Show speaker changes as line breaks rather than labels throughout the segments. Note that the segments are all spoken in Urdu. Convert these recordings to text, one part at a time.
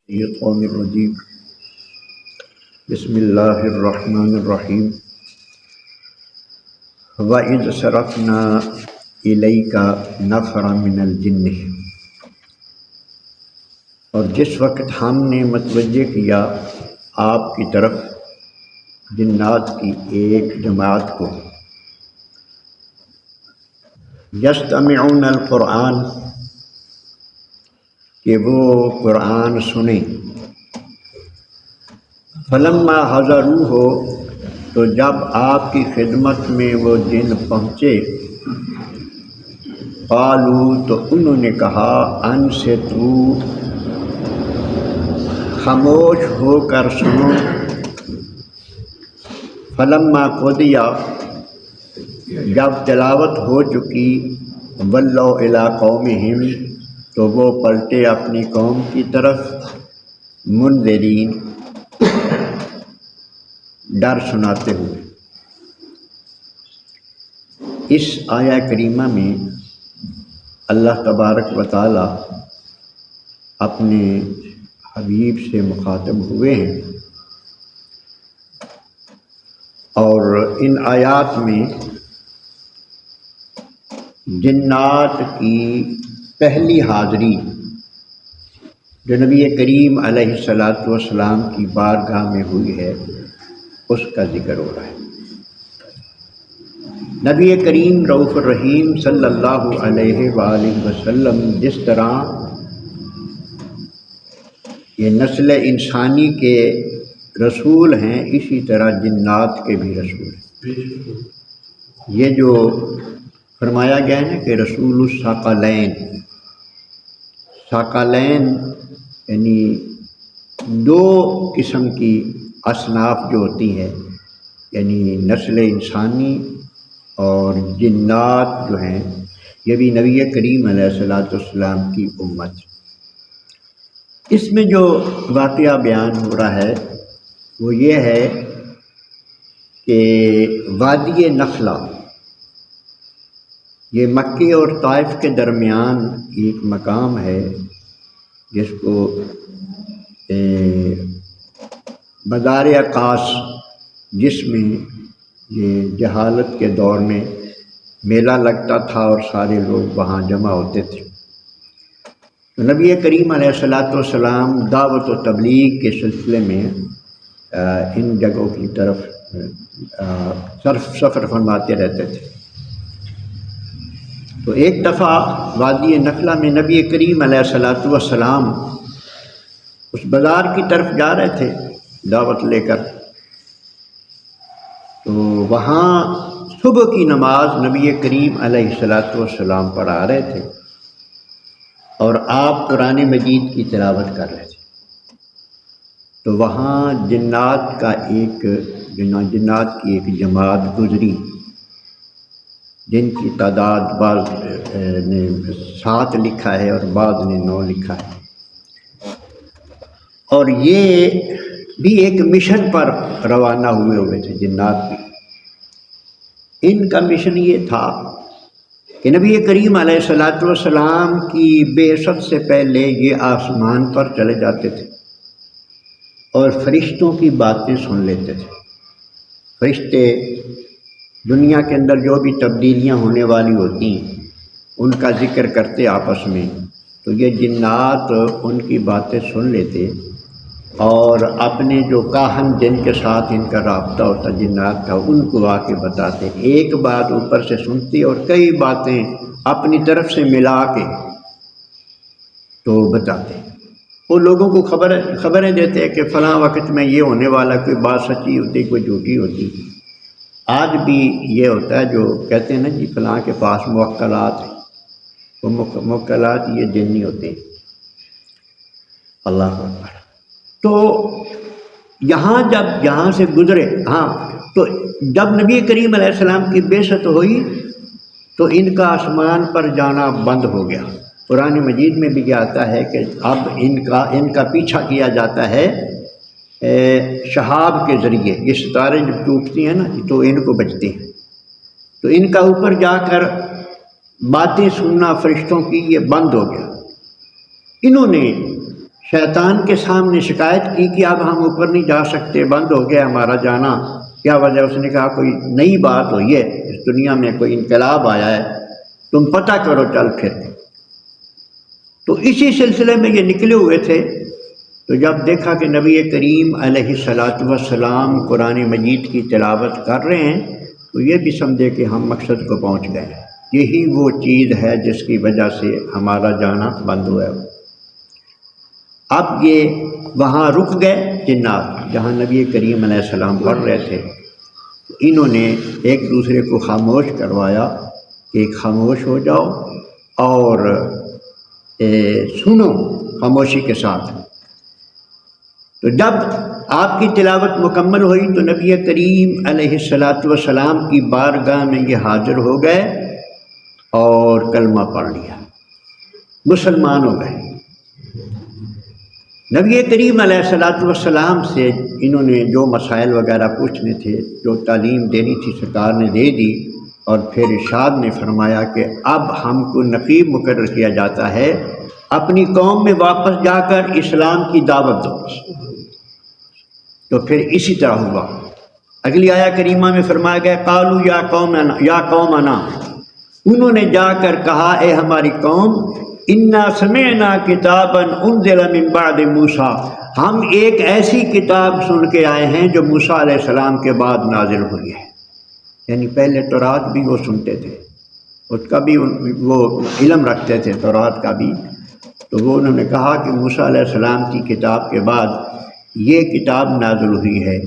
الشیطان الرجیم بسم اللہ الرحمن الرحیم وَإِذْ صَرَفْنَا إِلَيْكَ نَفْرًا مِنَ الْجِنِّ، اور جس وقت ہم نے متوجہ کیا آپ کی طرف جنات کی ایک جماعت کو، یستمعون القرآن، کہ وہ قرآن سنیں، فلما حضروہ، تو جب آپ کی خدمت میں وہ جن پہنچے، قالوا، تو انہوں نے کہا، انصتوا، خاموش ہو کر سنو، فلما قضی، جب تلاوت ہو چکی، ولوا الی قومہم، تو وہ پلٹے اپنی قوم کی طرف، منذرین، ڈر سناتے ہوئے۔ اس آیہ کریمہ میں اللہ تبارک و تعالی اپنے حبیب سے مخاطب ہوئے ہیں، اور ان آیات میں جنات کی پہلی حاضری جو نبی کریم علیہ الصلاۃ والسلام کی بارگاہ میں ہوئی ہے، اس کا ذکر ہو رہا ہے۔ نبی کریم رؤوف الرحیم صلی اللہ علیہ وآلہ وسلم جس طرح یہ نسل انسانی کے رسول ہیں، اسی طرح جنات کے بھی رسول ہیں۔ یہ جو فرمایا گیا ہے نا کہ رسول الثقلین، ثقلین یعنی دو قسم کی اصناف جو ہوتی ہے، یعنی نسل انسانی اور جنات جو ہیں، یہ بھی نبی کریم علیہ الصلاۃ والسلام کی امت۔ اس میں جو واقعہ بیان ہو رہا ہے وہ یہ ہے کہ وادی نخلہ، یہ مکے اور طائف کے درمیان ایک مقام ہے جس کو مزار عکاص، جس میں یہ جہالت کے دور میں میلہ لگتا تھا اور سارے لوگ وہاں جمع ہوتے تھے۔ تو نبی کریم علیہ الصلاۃ والسلام دعوت و تبلیغ کے سلسلے میں ان جگہوں کی طرف سفر فرماتے رہتے تھے۔ تو ایک دفعہ وادی نخلہ میں نبی کریم علیہ الصلاۃ والسلام اس بازار کی طرف جا رہے تھے دعوت لے کر، تو وہاں صبح کی نماز نبی کریم علیہ الصلاۃ والسلام پڑھا رہے تھے اور آپ قرآن مجید کی تلاوت کر رہے تھے۔ تو وہاں جنات کی ایک جماعت گزری، جن کی تعداد بعض نے 7 لکھا ہے اور بعض نے 9 لکھا ہے، اور یہ بھی ایک مشن پر روانہ ہوئے تھے جنات بھی۔ ان کا مشن یہ تھا کہ نبی کریم علیہ الصلاۃ والسلام کی بعثت سے پہلے یہ آسمان پر چلے جاتے تھے اور فرشتوں کی باتیں سن لیتے تھے۔ فرشتے دنیا کے اندر جو بھی تبدیلیاں ہونے والی ہوتی ہیں ان کا ذکر کرتے آپس میں، تو یہ جنات ان کی باتیں سن لیتے اور اپنے جو کاہن جن کے ساتھ ان کا رابطہ ہوتا جنات کا، ان کو آ کے بتاتے، ایک بات اوپر سے سنتے اور کئی باتیں اپنی طرف سے ملا کے تو بتاتے۔ وہ لوگوں کو خبریں دیتے کہ فلاں وقت میں یہ ہونے والا، کوئی بات سچی ہوتی کوئی جھوٹی ہوتی۔ آج بھی یہ ہوتا ہے جو کہتے ہیں نا جی فلاں کے پاس موکلات ہیں، وہ موکلات یہ جنی ہوتے ہیں۔ اللہ اکبر۔ تو جب یہاں سے گزرے، تو جب نبی کریم علیہ السلام کی بعثت ہوئی تو ان کا آسمان پر جانا بند ہو گیا۔ قرآن مجید میں بھی یہ آتا ہے کہ اب ان کا پیچھا کیا جاتا ہے شہاب کے ذریعے۔ یہ ستارے جب ٹوٹتی ہیں نا تو ان کو بچتے ہیں، تو ان کا اوپر جا کر باتیں سننا فرشتوں کی یہ بند ہو گیا۔ انہوں نے شیطان کے سامنے شکایت کی کہ اب ہم اوپر نہیں جا سکتے، بند ہو گیا ہمارا جانا، کیا وجہ؟ اس نے کہا کوئی نئی بات ہوئی ہے، اس دنیا میں کوئی انقلاب آیا ہے، تم پتہ کرو چل پھر۔ تو اسی سلسلے میں یہ نکلے ہوئے تھے، تو جب دیکھا کہ نبی کریم علیہ الصلاۃ والسلام قرآن مجید کی تلاوت کر رہے ہیں، تو یہ بھی سمجھے کہ ہم مقصد کو پہنچ گئے، یہی وہ چیز ہے جس کی وجہ سے ہمارا جانا بند ہوا۔ اب یہ وہاں رک گئے جنات جہاں نبی کریم علیہ السلام پڑھ رہے تھے، انہوں نے ایک دوسرے کو خاموش کروایا کہ خاموش ہو جاؤ اور سنو خاموشی کے ساتھ۔ تو جب آپ کی تلاوت مکمل ہوئی تو نبی کریم علیہ الصلاۃ والسلام کی بارگاہ میں یہ حاضر ہو گئے اور کلمہ پڑھ لیا، مسلمان ہو گئے۔ نبی کریم علیہ الصلاۃ والسلام سے انہوں نے جو مسائل وغیرہ پوچھنے تھے، جو تعلیم دینی تھی، سرکار نے دے دی، اور پھر ارشاد نے فرمایا کہ اب ہم کو نقیب مقرر کیا جاتا ہے، اپنی قوم میں واپس جا کر اسلام کی دعوت دو۔ تو پھر اسی طرح ہوا۔ اگلی آیا کریمہ میں فرمایا گیا قالوا یا قومنا، انہوں نے جا کر کہا اے ہماری قوم، انا سمعنا کتابا انزل من بعد موسیٰ، ہم ایک ایسی کتاب سن کے آئے ہیں جو موسیٰ علیہ السلام کے بعد نازل ہوئی ہے۔ یعنی پہلے تورات بھی وہ سنتے تھے، اس کا بھی وہ علم رکھتے تھے تورات کا بھی، تو وہ انہوں نے کہا کہ موسیٰ علیہ السلام کی کتاب کے بعد یہ کتاب نازل ہوئی ہے،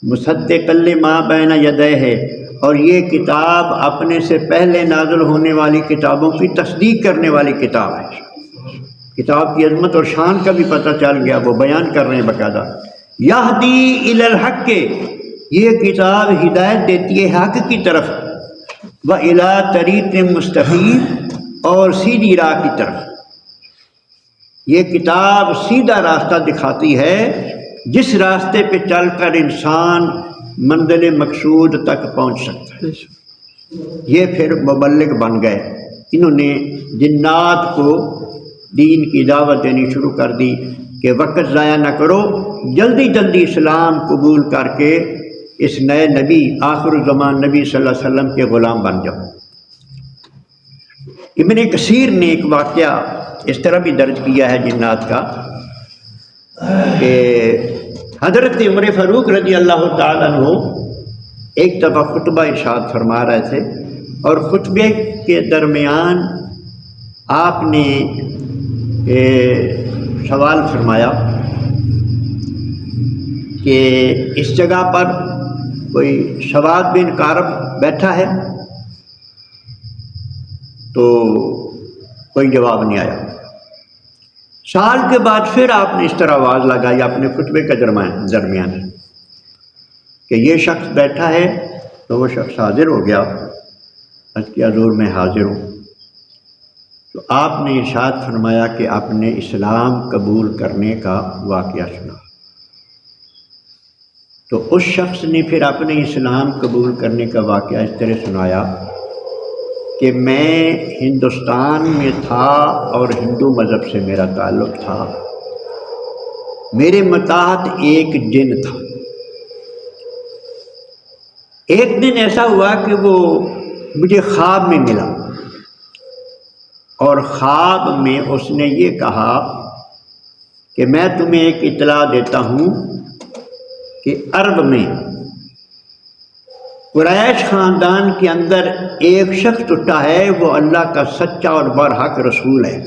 مصدقا لما بین یدیہ، اور یہ کتاب اپنے سے پہلے نازل ہونے والی کتابوں کی تصدیق کرنے والی کتاب ہے۔ کتاب کی عظمت اور شان کا بھی پتہ چل گیا، وہ بیان کر رہے ہیں باقاعدہ۔ یہدی الی الحق، یہ کتاب ہدایت دیتی ہے حق کی طرف، وإلی طریق مستقیم، اور سیدھی راہ کی طرف۔ یہ کتاب سیدھا راستہ دکھاتی ہے، جس راستے پہ چل کر انسان منزل مقصود تک پہنچ سکتا ہے۔ یہ پھر مبلغ بن گئے، انہوں نے جنات کو دین کی دعوت دینی شروع کر دی کہ وقت ضائع نہ کرو، جلدی جلدی اسلام قبول کر کے اس نئے نبی آخر الزمان نبی صلی اللہ علیہ وسلم کے غلام بن جاؤ۔ ابن کثیر نے ایک واقعہ اس طرح بھی درج کیا ہے جنات کا کہ حضرت عمر فاروق رضی اللہ تعالیٰ عنہ ایک دفعہ خطبہ ارشاد فرما رہے تھے، اور خطبے کے درمیان آپ نے سوال فرمایا کہ اس جگہ پر کوئی سواد بن کارب بیٹھا ہے؟ تو کوئی جواب نہیں آیا۔ سال کے بعد پھر آپ نے اس طرح آواز لگائی اپنے خطبے کے درمیان کہ یہ شخص بیٹھا ہے، تو وہ شخص حاضر ہو گیا، عرض کیا حضور میں حاضر ہوں۔ تو آپ نے ارشاد فرمایا کہ اپنے اسلام قبول کرنے کا واقعہ سنا۔ تو اس شخص نے پھر اپنے اسلام قبول کرنے کا واقعہ اس طرح سنایا کہ میں ہندوستان میں تھا اور ہندو مذہب سے میرا تعلق تھا، میرے متحد ایک جن تھا۔ ایک دن ایسا ہوا کہ وہ مجھے خواب میں ملا، اور خواب میں اس نے یہ کہا کہ میں تمہیں ایک اطلاع دیتا ہوں کہ عرب میں قریش خاندان کے اندر ایک شخص اٹھا ہے، وہ اللہ کا سچا اور برحق رسول ہے،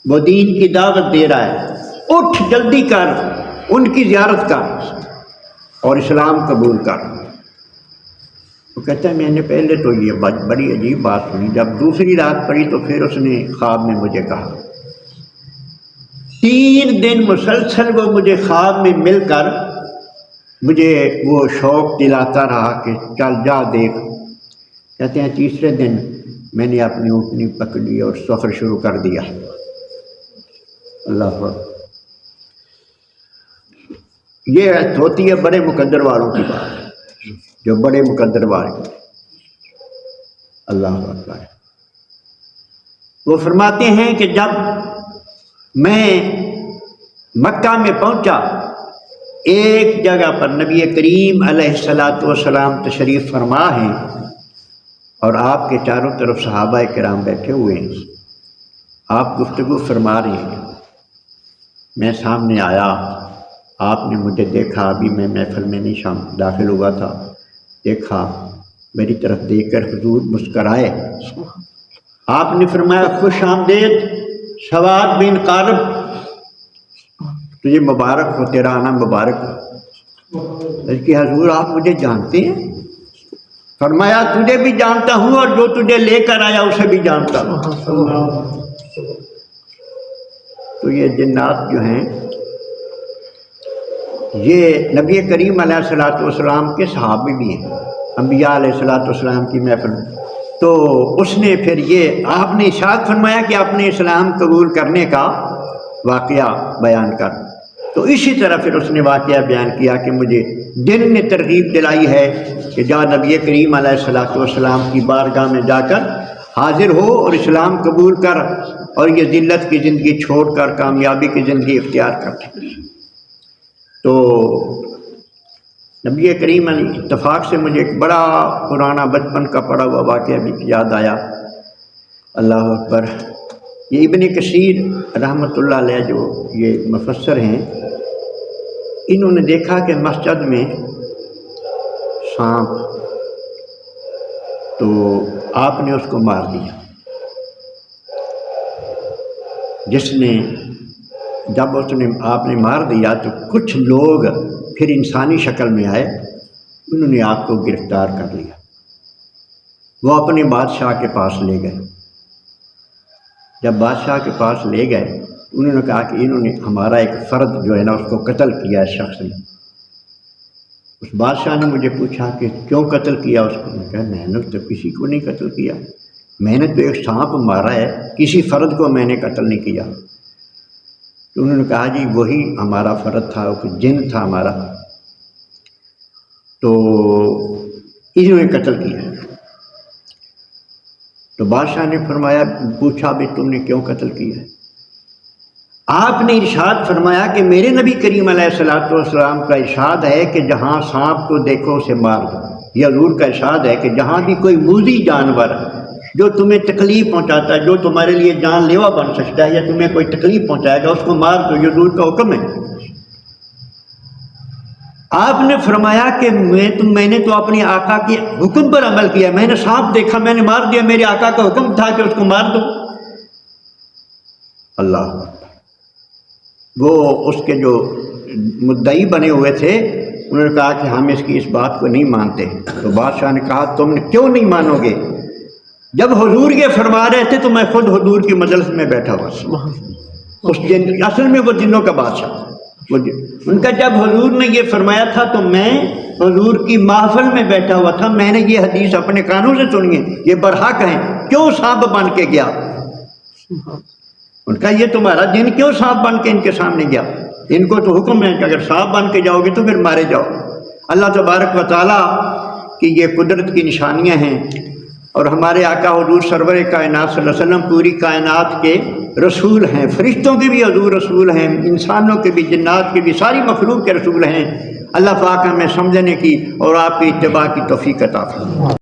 وہ دین کی دعوت دے رہا ہے، اٹھ جلدی کر، ان کی زیارت کر اور اسلام قبول کر۔ وہ کہتا ہے میں نے پہلے تو یہ بڑی عجیب بات سنی، جب دوسری رات پڑی تو پھر اس نے خواب میں مجھے کہا۔ 3 دن مسلسل وہ مجھے خواب میں مل کر مجھے وہ شوق دلاتا رہا کہ چل جا دیکھ۔ کہتے ہیں تیسرے دن میں نے اپنی اونٹنی پکڑی اور سفر شروع کر دیا۔ اللہ اکبر۔ یہ ہوتی ہے بڑے مقدر والوں کی بات، جو بڑے مقدر والے، اللہ اکبر۔ وہ فرماتے ہیں کہ جب میں مکہ میں پہنچا، ایک جگہ پر نبی کریم علیہ الصلاۃ والسلام تشریف فرما ہیں اور آپ کے چاروں طرف صحابہ کرام بیٹھے ہوئے ہیں، آپ گفتگو فرما رہے ہیں۔ میں سامنے آیا، آپ نے مجھے دیکھا، ابھی میں محفل میں نہیں داخل ہوا تھا، دیکھا، میری طرف دیکھ کر حضور مسکرائے، آپ نے فرمایا خوش آمدید سواد بن قارب، تجھے مبارک ہو، تیرا آنا مبارک ہو۔ اس کی حضور آپ مجھے جانتے ہیں؟ فرمایا تجھے بھی جانتا ہوں اور جو تجھے لے کر آیا اسے بھی جانتا ہوں۔ تو یہ جنات جو ہیں یہ نبی کریم علیہ الصلوۃ والسلام کے صحابی بھی ہیں، انبیاء علیہ الصلوۃ والسلام کی محفل۔ تو اس نے پھر یہ آپ نے ارشاد فرمایا کہ اپنے اسلام قبول کرنے کا واقعہ بیان کر، تو اسی طرح پھر اس نے واقعہ بیان کیا کہ مجھے دن نے ترغیب دلائی ہے کہ جا نبی کریم علیہ الصلوۃ والسلام کی بارگاہ میں جا کر حاضر ہو اور اسلام قبول کر اور یہ ذلت کی زندگی چھوڑ کر کامیابی کی زندگی اختیار کر۔ تو نبی کریم علیہ اتفاق سے مجھے ایک بڑا پرانا بچپن کا پڑا ہوا واقعہ بھی یاد آیا۔ اللہ اکبر۔ یہ ابن کثیر رحمۃ اللہ علیہ جو یہ مفسر ہیں، انہوں نے دیکھا کہ مسجد میں سانپ، تو آپ نے اس کو مار دیا۔ جب آپ نے مار دیا تو کچھ لوگ پھر انسانی شکل میں آئے، انہوں نے آپ کو گرفتار کر لیا، وہ اپنے بادشاہ کے پاس لے گئے۔ جب بادشاہ کے پاس لے گئے، انہوں نے کہا کہ انہوں نے ہمارا ایک فرد جو ہے نا اس کو قتل کیا ہے شخص نے۔ اس بادشاہ نے مجھے پوچھا کہ کیوں قتل کیا اس کو؟ میں کہا میں نے تو کسی کو نہیں قتل کیا، میں نے تو ایک سانپ مارا ہے، کسی فرد کو میں نے قتل نہیں کیا۔ تو انہوں نے کہا جی وہی ہمارا فرد تھا، وہ جن تھا ہمارا، تو انہوں نے قتل کیا۔ تو بادشاہ نے فرمایا، پوچھا بھی تم نے کیوں قتل کیا؟ آپ نے ارشاد فرمایا کہ میرے نبی کریم علیہ الصلوۃ والسلام کا ارشاد ہے کہ جہاں سانپ کو دیکھو اسے مار دو۔ یہ حضور کا ارشاد ہے کہ جہاں بھی کوئی موذی جانور جو تمہیں تکلیف پہنچاتا ہے، جو تمہارے لیے جان لیوا بن سکتا ہے یا تمہیں کوئی تکلیف پہنچائے گا، اس کو مار دو، یہ حضور کا حکم ہے۔ آپ نے فرمایا کہ میں نے تو اپنے آقا کے حکم پر عمل کیا، میں نے سانپ دیکھا میں نے مار دیا، میرے آقا کا حکم تھا کہ اس کو مار دو۔ اللہ، وہ اس کے جو مدعی بنے ہوئے تھے انہوں نے کہا کہ ہم اس کی اس بات کو نہیں مانتے۔ تو بادشاہ نے کہا تم نے کیوں نہیں مانو گے؟ جب حضور یہ فرما رہے تھے تو میں خود حضور کی مجلس میں بیٹھا ہوا تھا، اس جن اصل میں وہ جنوں کا بادشاہ، ان کا جب حضور نے یہ فرمایا تھا تو میں حضور کی محفل میں بیٹھا ہوا تھا، میں نے یہ حدیث اپنے کانوں سے سنی ہے، یہ برحق ہیں، کیوں سانپ بن کے گیا؟ ان کا یہ تمہارا جن کیوں سانپ بن کے ان کے سامنے گیا؟ ان کو تو حکم ہے کہ اگر سانپ بن کے جاؤ گے تو پھر مارے جاؤ۔ اللہ تبارک و تعالیٰ کی یہ قدرت کی نشانیاں ہیں، اور ہمارے آقا حضور سرور کائنات صلی اللہ علیہ وسلم پوری کائنات کے رسول ہیں، فرشتوں کے بھی حضور رسول ہیں، انسانوں کے بھی، جنات کے بھی، ساری مخلوق کے رسول ہیں۔ اللہ پاک ہمیں سمجھنے کی اور آپ کی اتباع کی توفیق عطا فرمائے۔